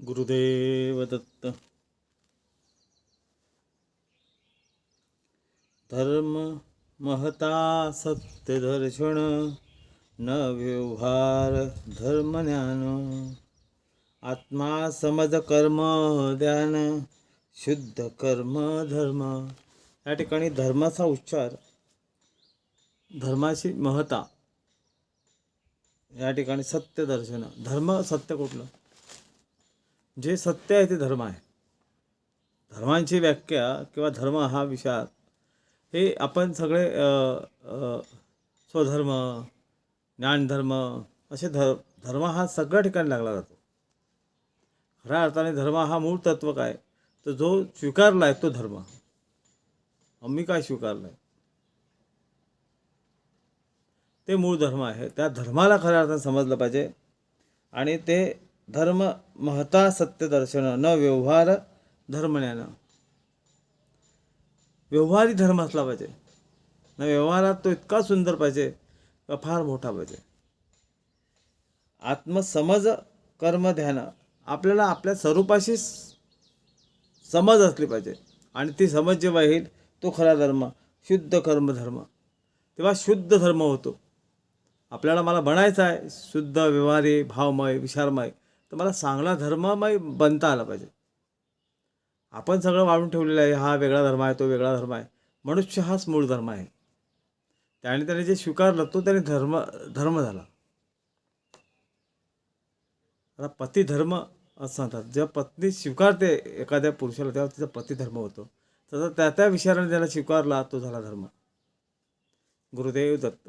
गुरुदेव दत्त. धर्म महता सत्य दर्शन, न व्यवहार धर्म ज्ञान. आत्मा समज कर्म ध्यान, शुद्ध कर्म धर्म. या ठिकाणी धर्माचा उच्चार, धर्माची महता. या ठिकाणी सत्य दर्शन. धर्म सत्य कुठलं? जे सत्य आहे ते धर्म आहे. धर्मांची व्याख्या किंवा धर्म हा विचार हे आपण सगळे स्वधर्म, ज्ञानधर्म असे धर्म हा सगळ्या ठिकाणी लागला जातो. खऱ्या अर्थाने धर्म हा मूळ तत्व काय, तर जो स्वीकारला आहे तो धर्म. आम्ही काय स्वीकारलं आहे ते मूळ धर्म आहे. त्या धर्माला खऱ्या अर्थाने समजलं पाहिजे. आणि ते धर्म महता सत्य दर्शन, न व्यवहार धर्म ज्ञान. व्यवहारी धर्म असला पाहिजे ना. व्यवहारात तो इतका सुंदर पाहिजे का फार मोठा पाहिजे. आत्मसमज कर्म ध्यान. आपल्याला आपल्या स्वरूपाशी समज असली पाहिजे. आणि ती समज जेव्हा येईल तो खरा धर्म, शुद्ध कर्म धर्म. तेव्हा शुद्ध धर्म होतो. आपल्याला मला बनायचं आहे शुद्ध, व्यवहारी, भावमय, विचारमय, तर मला चांगला धर्ममय बनता आला पाहिजे. आपण सगळं वाढून ठेवलेलं आहे. हा वेगळा धर्म आहे, तो वेगळा धर्म आहे. मनुष्य हाच मूळ धर्म आहे. त्याने जे स्वीकारलं तो त्याने धर्म झाला. आता पती धर्म असं म्हणतात. जेव्हा पत्नी स्वीकारते एखाद्या पुरुषाला तेव्हा तिचा पती धर्म होतो. तसं त्या विचाराने त्याला स्वीकारला तो झाला धर्म. गुरुदेव दत्त.